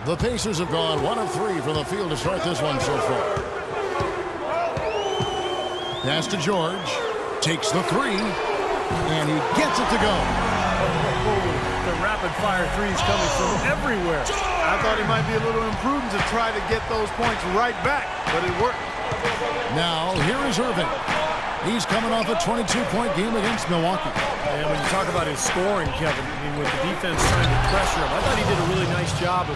The Pacers have gone 1 of 3 from the field to start this one so far. Pass to George. Takes the three. And he gets it to go. The rapid-fire threes coming from everywhere. I thought he might be a little imprudent to try to get those points right back, but it worked. Now, here is Irving. He's coming off a 22-point game against Milwaukee. And when you talk about his scoring, Kevin, I mean, with the defense trying to pressure him, I thought he did a really nice job of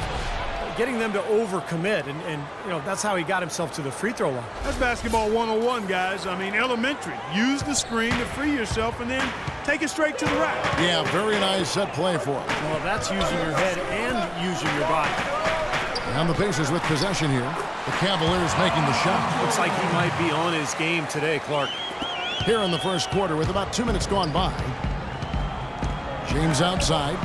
getting them to overcommit, and you know, that's how he got himself to the free throw line. That's basketball 101, guys. I mean, elementary. Use the screen to free yourself and then take it straight to the rack. Yeah, very nice set play for him. Well, that's using your head and using your body. And the Pacers with possession here. The Cavaliers making the shot. Looks like he might be on his game today, Clark. Here in the first quarter with about 2 minutes gone by. James outside.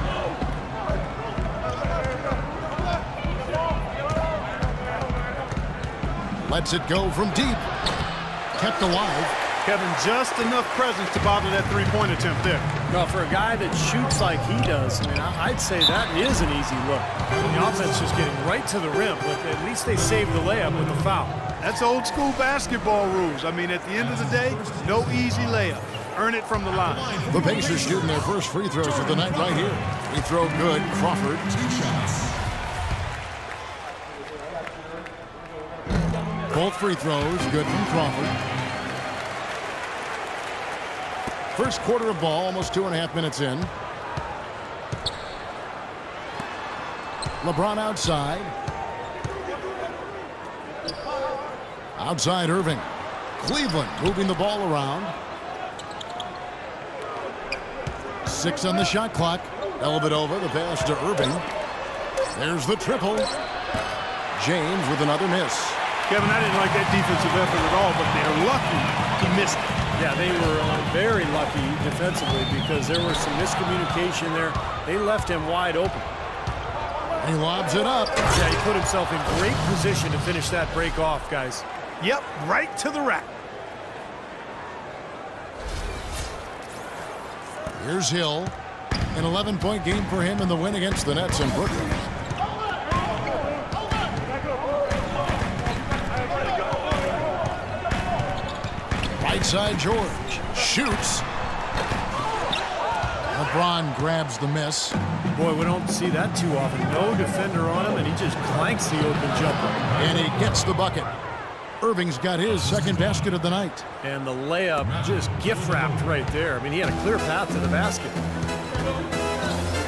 Lets it go from deep. Kept alive. Kevin, just enough presence to bother that three-point attempt there. Well, for a guy that shoots like he does, I mean, I'd say that is an easy look. The offense just getting right to the rim, but at least they saved the layup with the foul. That's old school basketball rules. I mean, at the end of the day, no easy layup. Earn it from the line. The Pacers shooting their first free throws of the night right here. Free throw good. Crawford. 2 shots. Both free throws good from Crawford. First quarter of ball, almost 2.5 minutes in. LeBron outside. Outside Irving. Cleveland moving the ball around. 6 on the shot clock. Dellavedova, the pass to Irving. There's the triple. James with another miss. Kevin, I didn't like that defensive effort at all, but they're lucky he missed it. Yeah, they were very lucky defensively because there was some miscommunication there. They left him wide open. He lobs it up. Yeah, he put himself in great position to finish that break off, guys. Yep, right to the rack. Here's Hill. An 11-point game for him in the win against the Nets in Brooklyn. Right side George. Shoots. LeBron grabs the miss. Boy, we don't see that too often. No defender on him, and he just clanks the open jumper. And he gets the bucket. Irving's got his second basket of the night. And the layup just gift-wrapped right there. I mean, he had a clear path to the basket.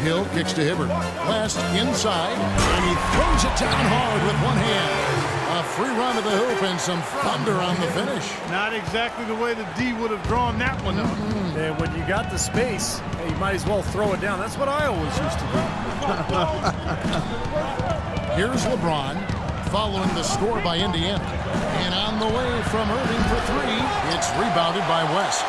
Hill kicks to Hibbert. West inside, and he throws it down hard with one hand. A free run to the hoop and some thunder on the finish. Not exactly the way the D would have drawn that one up. And when you got the space, hey, you might as well throw it down. That's what I always used to do. Here's LeBron following the score by Indiana. And on the way from Irving for 3, it's rebounded by West.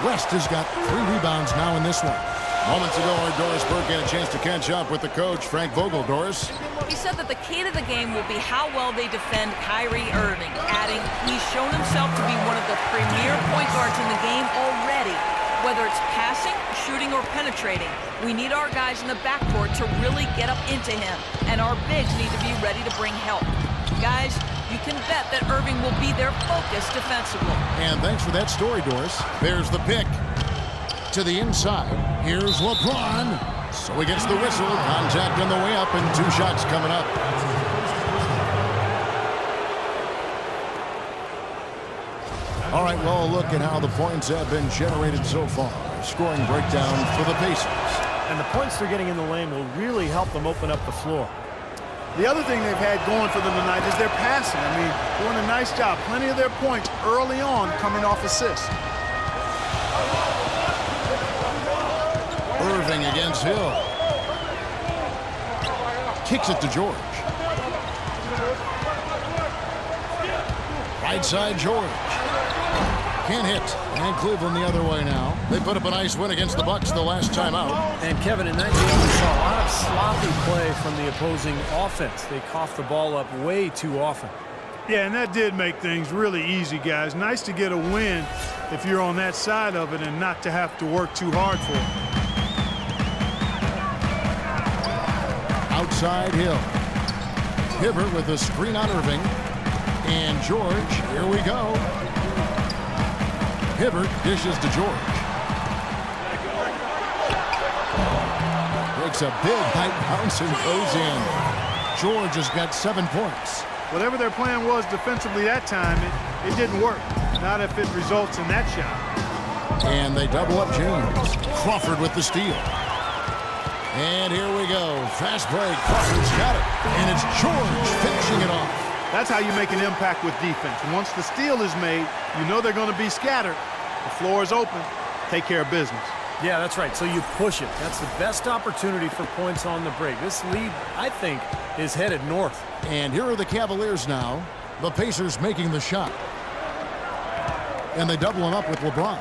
West has got 3 rebounds now in this one. Moments ago, our Doris Burke had a chance to catch up with the coach, Frank Vogel. Doris? He said that the key to the game will be how well they defend Kyrie Irving, adding he's shown himself to be one of the premier point guards in the game already. Whether it's passing, shooting, or penetrating, we need our guys in the backcourt to really get up into him, and our bigs need to be ready to bring help. Guys, you can bet that Irving will be their focus defensively. And thanks for that story, Doris. There's the pick. To the inside. Here's LeBron. So he gets the whistle. Contact on the way up and 2 shots coming up. All right, well, look at how the points have been generated so far. Scoring breakdown for the Pacers. And the points they're getting in the lane will really help them open up the floor. The other thing they've had going for them tonight is their passing. I mean, doing a nice job. Plenty of their points early on coming off assists. Irving against Hill. Kicks it to George. Right side George. Can't hit. And Cleveland the other way now. They put up a nice win against the Bucks the last time out. And Kevin, in that game, we saw a lot of sloppy play from the opposing offense. They coughed the ball up way too often. Yeah, and that did make things really easy, guys. Nice to get a win if you're on that side of it and not to have to work too hard for it. Outside Hill. Hibbert with a screen on Irving. And George, here we go. Hibbert dishes to George. Breaks a big high bounce and goes in. George has got 7 points. Whatever their plan was defensively that time, it didn't work. Not if it results in that shot. And they double up James. Crawford with the steal. And here we go. Fast break. Crawford's got it. And it's George finishing it off. That's how you make an impact with defense. Once the steal is made, you know they're going to be scattered. The floor is open. Take care of business. Yeah, that's right. So you push it. That's the best opportunity for points on the break. This lead, I think, is headed north. And here are the Cavaliers now. The Pacers making the shot. And they double him up with LeBron.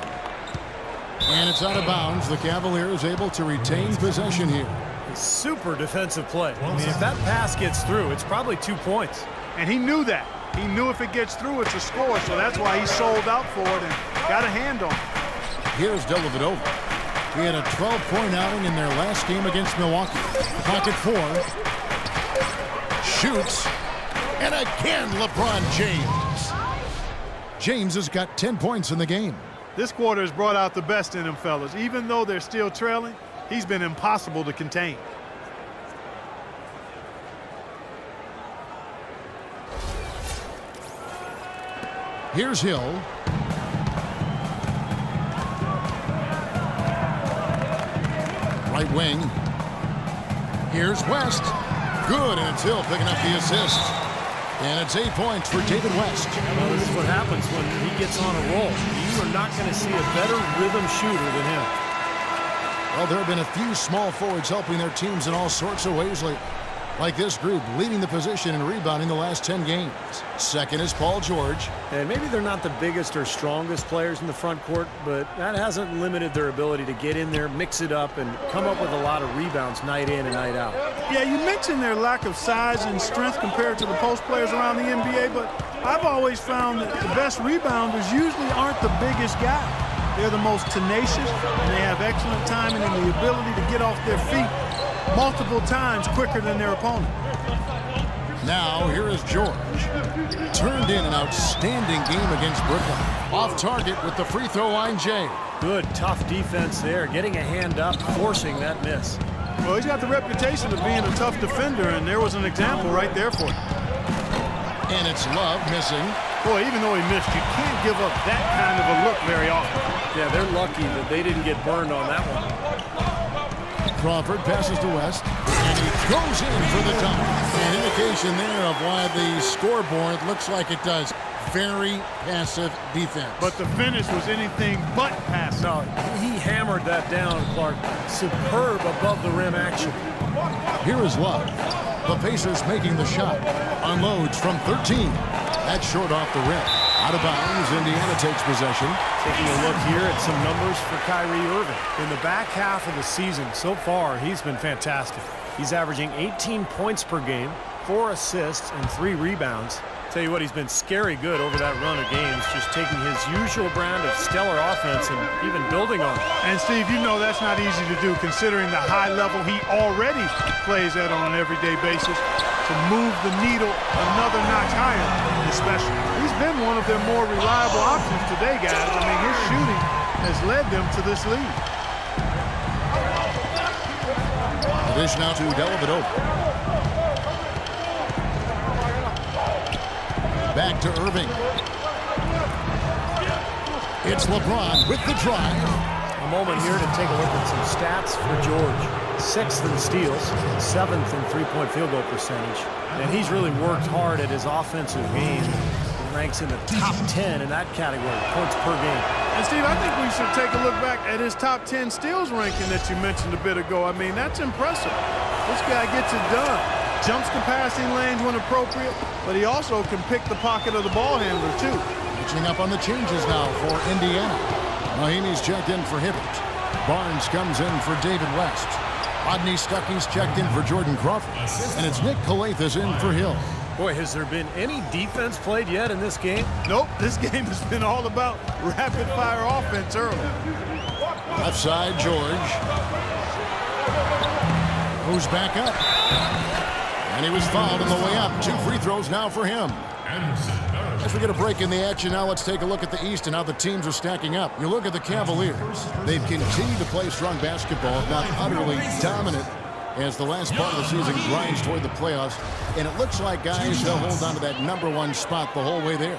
And it's out of bounds. The Cavaliers able to retain possession here. Super defensive play. I mean, if that pass gets through, it's probably 2 points. And he knew that. He knew if it gets through, it's a score. So that's why he sold out for it and got a hand on it. Here's Dellavedova. He had a 12-point outing in their last game against Milwaukee. Pocket 4. Shoots. And again, LeBron James. James has got 10 points in the game. This quarter has brought out the best in him, fellas. Even though they're still trailing, he's been impossible to contain. Here's Hill. Right wing. Here's West. Good, and it's Hill picking up the assist. And it's 8 points for David West. Well, this is what happens when he gets on a roll. You are not going to see a better rhythm shooter than him. Well, there have been a few small forwards helping their teams in all sorts of ways like this group, leading the position and rebounding the last 10 games. Second is Paul George. And maybe they're not the biggest or strongest players in the front court, but that hasn't limited their ability to get in there, mix it up, and come up with a lot of rebounds night in and night out. Yeah, you mentioned their lack of size and strength compared to the post players around the NBA, but I've always found that the best rebounders usually aren't the biggest guy. They're the most tenacious, and they have excellent timing and the ability to get off their feet multiple times quicker than their opponent. Now, here is George. Turned in an outstanding game against Brooklyn. Off target with the free throw line, Jay. Good, tough defense there, getting a hand up, forcing that miss. Well, he's got the reputation of being a tough defender, and there was an example right there for him. And it's Love missing. Boy, even though he missed, you can't give up that kind of a look very often. Yeah, they're lucky that they didn't get burned on that one. Crawford passes to West, and he goes in for the dunk. An indication there of why the scoreboard looks like it does. Very passive defense. But the finish was anything but passive. No, he hammered that down, Clark. Superb above the rim action. Here is Love. The Pacers making the shot. Unloads from 13. That's short off the rim. Out of bounds, Indiana takes possession. Taking a look here at some numbers for Kyrie Irving. In the back half of the season, so far, he's been fantastic. He's averaging 18 points per game, 4 assists, and 3 rebounds. Tell you what, he's been scary good over that run of games, just taking his usual brand of stellar offense and even building on it. And, Steve, you know that's not easy to do considering the high level he already plays at on an everyday basis. To move the needle another notch higher, especially. He's been one of their more reliable options today, guys. I mean, his shooting has led them to this lead. Dish now to Dellavedova. Back to Irving. It's LeBron with the drive. A moment here to take a look at some stats for George. 6th in steals, 7th in three-point field goal percentage. And he's really worked hard at his offensive game. He ranks in the top 10 in that category, points per game. And, Steve, I think we should take a look back at his top 10 steals ranking that you mentioned a bit ago. I mean, that's impressive. This guy gets it done. Jumps the passing lanes when appropriate, but he also can pick the pocket of the ball handler, too. Switching up on the changes now for Indiana. Mahinmi's checked in for Hibbert. Barnes comes in for David West. Rodney Stuckey's checked in for Jordan Crawford. And it's Nick Calathes in for Hill. Boy, has there been any defense played yet in this game? Nope, this game has been all about rapid-fire offense early. Left side, George. Moves back up. And he was fouled on the way up. 2 free throws now for him. As we get a break in the action now, let's take a look at the East and how the teams are stacking up. You look at the Cavaliers. They've continued to play strong basketball, if not utterly dominant, as the last part of the season grinds toward the playoffs. And it looks like, guys, they'll hold on to that #1 spot the whole way there.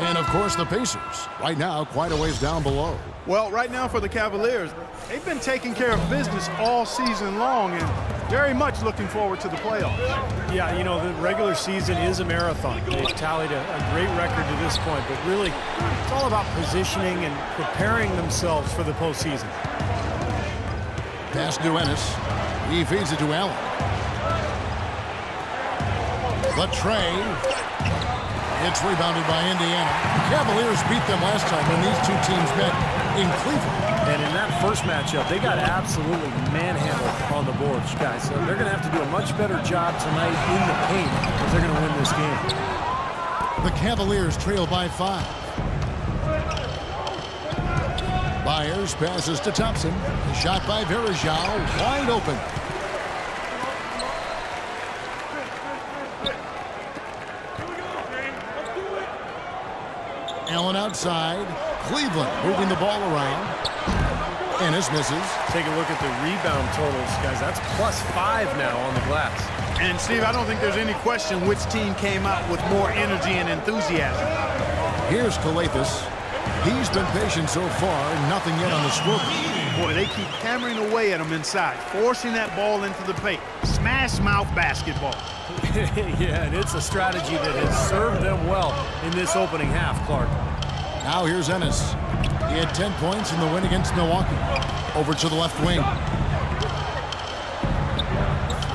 And, of course, the Pacers. Right now, quite a ways down below. Well, right now for the Cavaliers, they've been taking care of business all season long and very much looking forward to the playoffs. Yeah, you know, the regular season is a marathon. They've tallied a great record to this point, but really, it's all about positioning and preparing themselves for the postseason. Pass to Ennis. He feeds it to Allen. The tray. It's rebounded by Indiana. Cavaliers beat them last time when these two teams met in Cleveland. And in that first matchup, they got absolutely manhandled on the boards, guys. So they're going to have to do a much better job tonight in the paint if they're going to win this game. The Cavaliers trail by 5. Byers passes to Thompson. Shot by Verajao, wide open. Allen outside. Cleveland moving the ball around. Ennis misses. Take a look at the rebound totals, guys. That's +5 now on the glass. And, Steve, I don't think there's any question which team came out with more energy and enthusiasm. Here's Calathis. He's been patient so far, nothing yet on the scoreboard. Boy, they keep hammering away at him inside, forcing that ball into the paint. Smash mouth basketball. Yeah, and it's a strategy that has served them well in this opening half, Clark. Now here's Ennis. He had 10 points in the win against Milwaukee. Over to the left wing.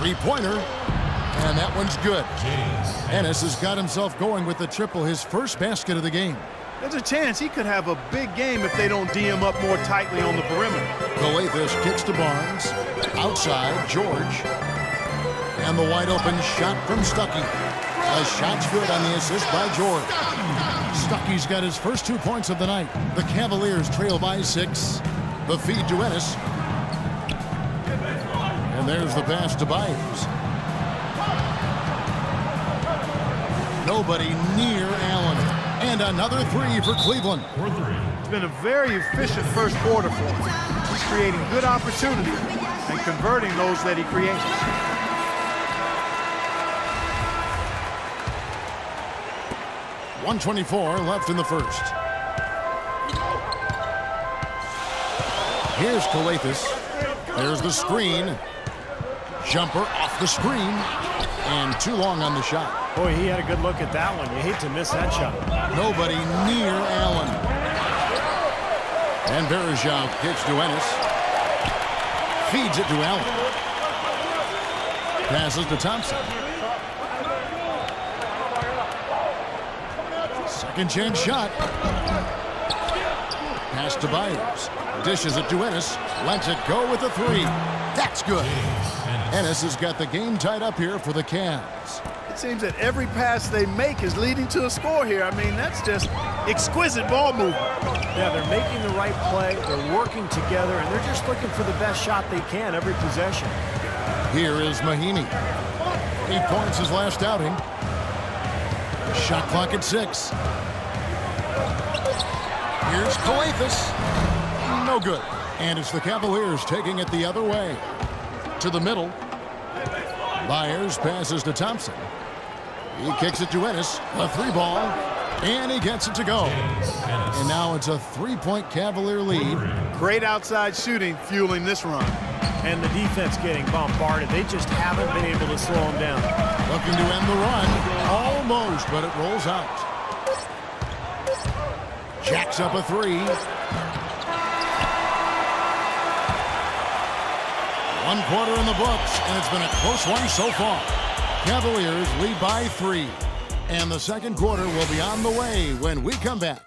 3-pointer. And that one's good. Ennis has got himself going with the triple, his first basket of the game. There's a chance he could have a big game if they don't D him up more tightly on the perimeter. Calathis kicks to Barnes. Outside, George. And the wide open shot from Stuckey. The shot's good on the assist by George. Stuckey's got his first 2 points of the night. The Cavaliers trail by 6. The feed to Ennis. And there's the pass to Byers. Nobody near Allen. And another 3 for Cleveland. It's been a very efficient first quarter for him. He's creating good opportunities and converting those that he creates. .124 left in the first. Here's Calathis. There's the screen. Jumper off the screen. And too long on the shot. Boy, he had a good look at that one. You hate to miss that shot. Nobody near Allen. And Verajao kicks to Ennis. Feeds it to Allen. Passes to Thompson. Second chance shot. Pass to Byers. Dishes it to Ennis. Lets it go with a 3. That's good. Ennis has got the game tied up here for the Cavs. It seems that every pass they make is leading to a score here. I mean, that's just exquisite ball movement. Yeah, they're making the right play. They're working together, and they're just looking for the best shot they can every possession. Here is Mahinmi. 8 points his last outing. Shot clock at 6. Here's Calathis. No good. And it's the Cavaliers taking it the other way. To the middle. Byers passes to Thompson. He kicks it to Ennis. A 3-ball. And he gets it to go. And now it's a 3-point Cavalier lead. Great outside shooting fueling this run. And the defense getting bombarded. They just haven't been able to slow them down. Looking to end the run. Almost, but it rolls out. Jacks up a 3. 1 quarter in the books, and it's been a close one so far. Cavaliers lead by 3. And the second quarter will be on the way when we come back.